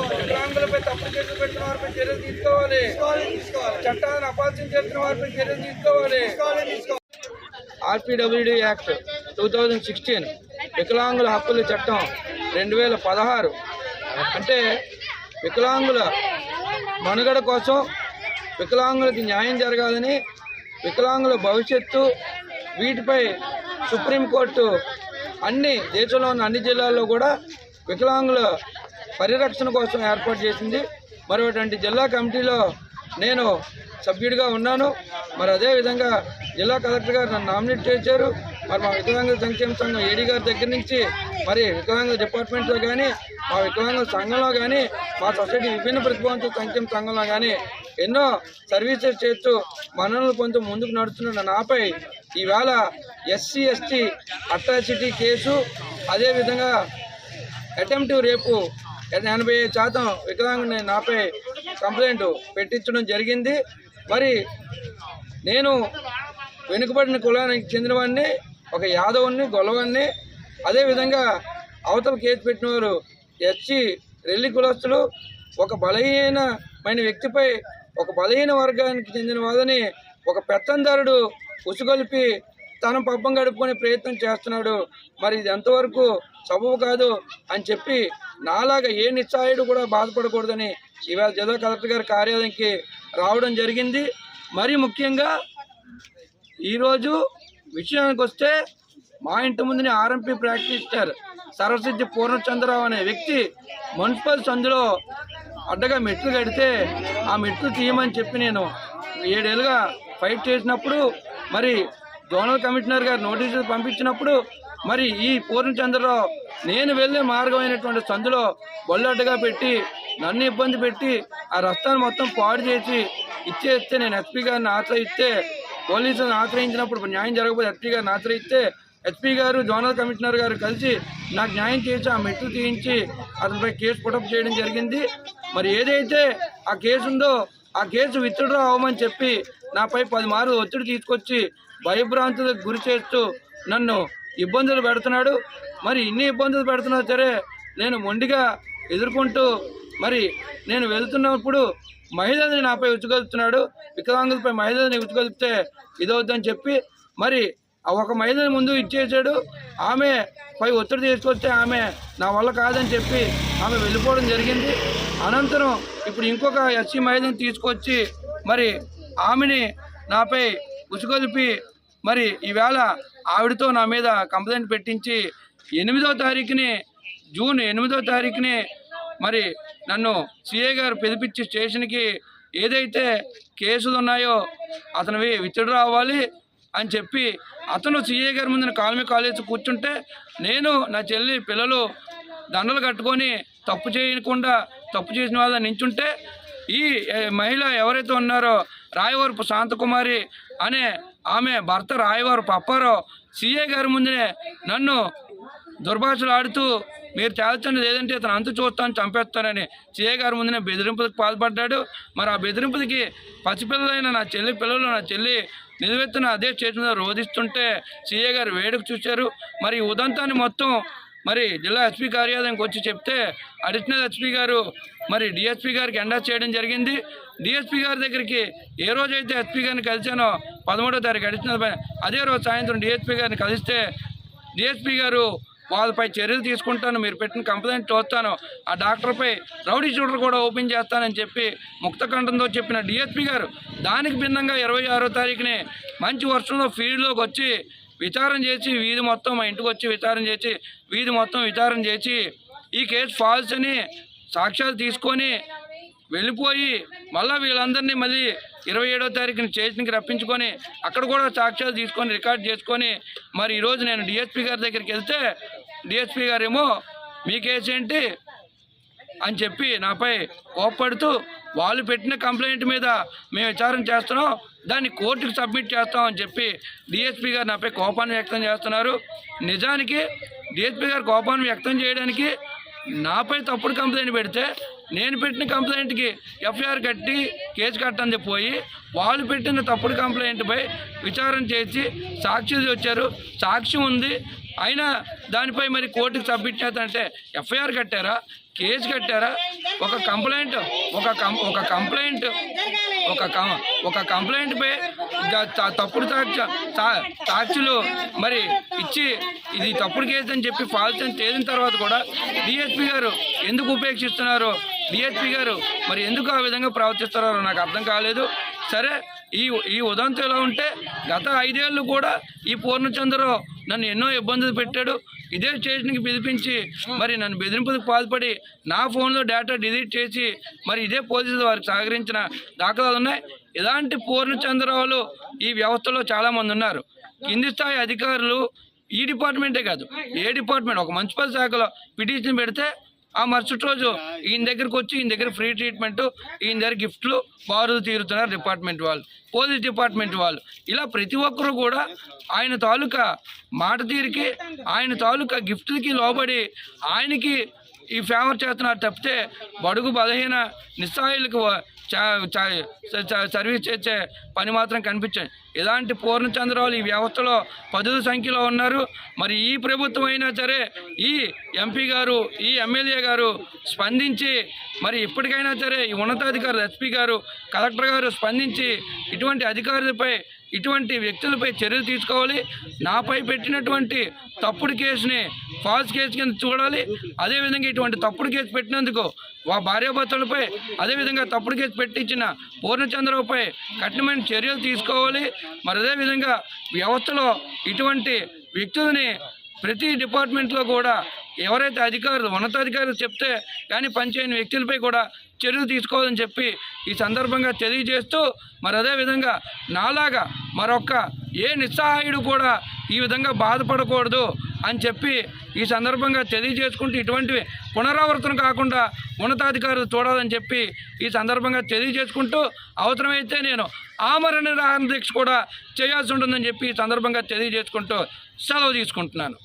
వికలాంగులపై తప్పుడు కేసులు పెట్టిన వారిపై చర్యలు తీసుకోవాలి. చట్టాలను అపాలన చేస్తున్న వారిపై చర్యలు తీసుకోవాలి. ఆర్పిడబ్ల్యూడి యాక్ట్ 2016 వికలాంగుల హక్కుల చట్టం 2016 అంటే వికలాంగుల మనుగడ కోసం, వికలాంగులకి న్యాయం జరగాలని, వికలాంగుల భవిష్యత్తు వీటిపై సుప్రీంకోర్టు దేశంలో ఉన్న అన్ని జిల్లాల్లో కూడా వికలాంగుల పరిరక్షణ కోసం ఏర్పాటు చేసింది. మరి అటువంటి జిల్లా కమిటీలో నేను సభ్యుడిగా ఉన్నాను. మరి అదేవిధంగా జిల్లా కలెక్టర్ గారు నన్ను నామినేట్ చేశారు. మరి మా వికలాంగుల సంక్షేమ సంఘం ఏడీ గారి దగ్గర నుంచి, మరి వికలాంగుల డిపార్ట్మెంట్లో కానీ, మా వికలాంగుల సంఘంలో కానీ, మా సొసైటీ విభిన్న ప్రతిభావంతుల సంక్షేమ సంఘంలో కానీ ఎన్నో సర్వీసెస్ చేస్తూ మన్ననలు పొందుతూ ముందుకు నడుస్తున్న నాపై ఈవేళ SC ST అట్రాసిటీ కేసు, అదేవిధంగా అటెంప్టివ్ రేపు 85% వికలాంగుని నాపై కంప్లైంట్ పెట్టించడం జరిగింది. మరి నేను వెనుకబడిన కులానికి చెందినవాడిని, ఒక యాదవుని, గొల్లవాడిని. అదేవిధంగా అవతల కేసు పెట్టిన వారు SC రెల్లి కులస్తులు. ఒక బలహీనమైన వ్యక్తిపై, ఒక బలహీన వర్గానికి చెందిన వాదని ఒక పెత్తందారుడు ఉసుగొలిపి తన పబ్బం గడుపుకునే ప్రయత్నం చేస్తున్నాడు. మరి ఇది ఎంతవరకు సబబు కాదు అని చెప్పి నాలాగా ఏ నిస్సాయుడు కూడా బాధపడకూడదని ఇవాళ జిల్లా కలెక్టర్ గారి కార్యాలయానికి రావడం జరిగింది. మరి ముఖ్యంగా ఈరోజు విషయానికి వస్తే, మా ఇంటి ముందుని RMP ప్రాక్టీషనర్ సరస్వతి పూర్ణచంద్రరావు అనే వ్యక్తి మున్సిపల్ సందులో అడ్డగా మెట్లు కడితే ఆ మెట్లు తీయమని చెప్పి నేను 7 ఏళ్ళుగా ఫైట్ చేసినప్పుడు, మరి జోనల్ కమిషనర్ గారు నోటీసులు పంపించినప్పుడు, మరి ఈ పూర్ణచంద్రరావు నేను వెళ్ళే మార్గమైనటువంటి సందులో బళ్ళు అడ్డగా పెట్టి నన్ను ఇబ్బంది పెట్టి ఆ రస్తాను మొత్తం పాడు చేసి ఇచ్చేస్తే, నేను SP గారిని ఆశ్రయిస్తే, పోలీసులను ఆశ్రయించినప్పుడు న్యాయం జరగకపోతే SP గారిని ఆశ్రయిస్తే, SP గారు జోనల్ కమిషనర్ గారు కలిసి నాకు న్యాయం చేసి ఆ మెట్లు తీయించి అతనిపై కేసు పుటప్ చేయడం జరిగింది. మరి ఏదైతే ఆ కేసు ఉందో ఆ కేసు విత్డ్రా అవ్వమని చెప్పి నాపై 10 మార్లు ఒత్తిడి తీసుకొచ్చి భయభ్రాంతులకు గురి చేస్తూ నన్ను ఇబ్బందులు పెడుతున్నాడు. మరి ఇన్ని ఇబ్బందులు పెడుతున్నా సరే నేను మొండిగా ఎదుర్కొంటూ, మరి నేను వెళ్తున్నప్పుడు మహిళల్ని నాపై ఉచ్చుగలుపుతున్నాడు. వికలాంగులపై మహిళల్ని ఉచ్చుగలిపితే ఇదవుద్దని చెప్పి మరి ఒక మహిళని ముందు ఇచ్చేసాడు. ఆమె పై ఒత్తిడి తీసుకొస్తే ఆమె నా వల్ల కాదని చెప్పి ఆమె వెళ్ళిపోవడం జరిగింది. అనంతరం ఇప్పుడు ఇంకొక SC మహిళని తీసుకొచ్చి మరి ఆమెని నాపై ఉచ్చుగొలిపి మరి ఈవేళ ఆవిడతో నా మీద కంప్లైంట్ పెట్టించి 8వ తారీఖుని, జూన్ 8వ తారీఖుని మరి నన్ను CA గారు పిలిపించి స్టేషన్కి ఏదైతే కేసులు ఉన్నాయో అతనివి విత్డ్రా అవ్వాలి అని చెప్పి అతను CA గారి ముందు కాలేజ్ కూర్చుంటే, నేను నా చెల్లి పిల్లలు దండలు కట్టుకొని తప్పు చేయకుండా తప్పు చేసిన వాళ్ళ నించుంటే, ఈ మహిళ ఎవరైతే ఉన్నారో రాయవరపు శాంతకుమారి అనే ఆమె భర్త రాయవరపు అప్పారావు CA గారి ముందునే నన్ను దుర్భాషలు ఆడుతూ మీరు తేల్చండి, లేదంటే ఇతను అంతు చూస్తాను, చంపేస్తానని CA గారి ముందునే బెదిరింపులకు పాల్పడ్డాడు. మరి ఆ బెదిరింపులకి పసిపిల్లలైన నా చెల్లి నిలువెత్తున అదే స్టేషన్లో రోధిస్తుంటే CA గారు వేడుకు చూశారు. మరి ఉదంతాన్ని మొత్తం మరి జిల్లా SP కార్యాలయానికి వచ్చి చెప్తే అడిషనల్ SP గారు మరి DSP గారికి ఎండాస్ చేయడం జరిగింది. DSP గారి దగ్గరికి ఏ రోజైతే SP గారిని కలిశానో 13వ తారీఖు అడిషనల్, అదే రోజు సాయంత్రం DSP గారిని కలిస్తే DSP గారు వాళ్ళపై చర్యలు తీసుకుంటాను, మీరు పెట్టిన కంప్లైంట్ చూస్తాను, ఆ డాక్టర్పై రౌడీ షూటర్ కూడా ఓపెన్ చేస్తానని చెప్పి ముక్తకంఠంతో చెప్పిన DSP గారు దానికి భిన్నంగా 26వ తారీఖుని మంచి వర్షంలో ఫీల్డ్లోకి వచ్చి విచారణ చేసి వీధి మొత్తం మా ఇంటికి వచ్చి విచారణ చేసి ఈ కేసు ఫాల్స్ అని సాక్ష్యాలు తీసుకొని వెళ్ళిపోయి మళ్ళీ వీళ్ళందరినీ మళ్ళీ 27వ తారీఖున స్టేషన్కి రప్పించుకొని అక్కడ కూడా సాక్ష్యాలు తీసుకొని రికార్డ్ చేసుకొని మరి ఈరోజు నేను DSP గారి దగ్గరికి వెళ్తే DSP గారేమో మీ కేసు ఏంటి అని చెప్పి నాపై కోప్పడుతూ వాళ్ళు పెట్టిన కంప్లైంట్ మీద మేము విచారణ చేస్తున్నాం, దాన్ని కోర్టుకు సబ్మిట్ చేస్తామని చెప్పి DSP గారు నాపై కోపాన్ని వ్యక్తం చేస్తున్నారు. నిజానికి DSP గారు కోపాన్ని వ్యక్తం చేయడానికి నాపై తప్పుడు కంప్లైంట్ పెడితే నేను పెట్టిన కంప్లైంట్కి FIR కట్టి కేసు కట్టంది పోయి వాళ్ళు పెట్టిన తప్పుడు కంప్లైంట్పై విచారణ చేసి సాక్షులు వచ్చారు, సాక్ష్యం ఉంది, అయినా దానిపై మరి కోర్టుకు సబ్మిట్ చేస్తారంటే ఎఫ్ఐఆర్ కట్టారా, కేసు కట్టారా? ఒక కంప్లైంట్పై తప్పుడు సాక్షులు మరి ఇచ్చి ఇది తప్పుడు కేసు అని చెప్పి ఫాల్స్ అని తేలిన తర్వాత కూడా డిఎస్పీ గారు ఎందుకు ఉపేక్షిస్తున్నారో, డిఎస్పీ గారు మరి ఎందుకు ఆ విధంగా ప్రవర్తిస్తారో నాకు అర్థం కాలేదు. సరే, ఈ ఉదంతం ఎలా ఉంటే గత 5 ఏళ్ళు కూడా ఈ పూర్ణచంద్రరావు నన్ను ఎన్నో ఇబ్బందులు పెట్టాడు. ఇదే స్టేషన్కి పిలిపించి మరి నన్ను బెదిరింపులకు పాల్పడి నా ఫోన్లో డేటా డిలీట్ చేసి మరి ఇదే పోలీసులు వారికి సహకరించిన దాఖలాలు ఉన్నాయి. ఇలాంటి పూర్ణచంద్రరావులు ఈ వ్యవస్థలో చాలామంది ఉన్నారు. కింది స్థాయి అధికారులు ఈ డిపార్ట్మెంటే కాదు, ఏ డిపార్ట్మెంట్ ఒక మున్సిపల్ శాఖలో పిటిషన్ పెడితే ఆ మరుసటి రోజు ఈయన దగ్గరకు వచ్చి ఈయన దగ్గర ఫ్రీ ట్రీట్మెంట్, ఈయన దగ్గర గిఫ్ట్లు బారులు తీరుతున్నారు డిపార్ట్మెంట్ వాళ్ళు, పోలీస్ డిపార్ట్మెంట్ వాళ్ళు. ఇలా ప్రతి ఒక్కరు కూడా ఆయన తాలూకా మాట తీరికి, ఆయన తాలూకా గిఫ్ట్లకి లోబడి ఆయనకి ఈ ఫేవర్ చేస్తున్నారు తప్పితే బడుగు బలహీన నిస్సాయులకు సర్వీస్ చేసే పని మాత్రం కనిపించాయి. ఇలాంటి పూర్ణచంద్రరావులు ఈ వ్యవస్థలో 10ల సంఖ్యలో ఉన్నారు. మరి ఈ ప్రభుత్వం అయినా సరే ఈ ఎంపీ గారు, ఈ ఎమ్మెల్యే గారు స్పందించి మరి ఇప్పటికైనా సరే ఈ ఉన్నతాధికారులు ఎస్పీ గారు, కలెక్టర్ గారు స్పందించి ఇటువంటి అధికారులపై, ఇటువంటి వ్యక్తులపై చర్యలు తీసుకోవాలి. నాపై పెట్టినటువంటి తప్పుడు కేసుని ఫాల్స్ కేసు కింద చూడాలి. అదేవిధంగా ఇటువంటి తప్పుడు కేసు పెట్టినందుకు భార్యాభర్తలపై, అదేవిధంగా తప్పుడు కేసు పెట్టించిన పూర్ణచంద్రరావుపై కఠినమైన చర్యలు తీసుకోవాలి. మరి అదేవిధంగా వ్యవస్థలో ఇటువంటి వ్యక్తులని ప్రతి డిపార్ట్మెంట్లో కూడా ఎవరైతే అధికారులు, ఉన్నతాధికారులు చెప్తే కానీ పనిచేయని వ్యక్తులపై కూడా చర్యలు తీసుకోవాలని చెప్పి ఈ సందర్భంగా తెలియజేస్తూ, మరి అదేవిధంగా నాలాగా మరొక్క ఏ నిస్సహాయుడు కూడా ఈ విధంగా బాధపడకూడదు అని చెప్పి ఈ సందర్భంగా తెలియజేసుకుంటూ ఇటువంటివి పునరావృతం కాకుండా ఉన్నతాధికారులు చూడాలని చెప్పి ఈ సందర్భంగా తెలియజేసుకుంటూ, అవసరమైతే నేను ఆమరణ నిరాహార దీక్ష కూడా చేయాల్సి ఉంటుందని చెప్పి ఈ సందర్భంగా తెలియజేసుకుంటూ సెలవు తీసుకుంటున్నాను.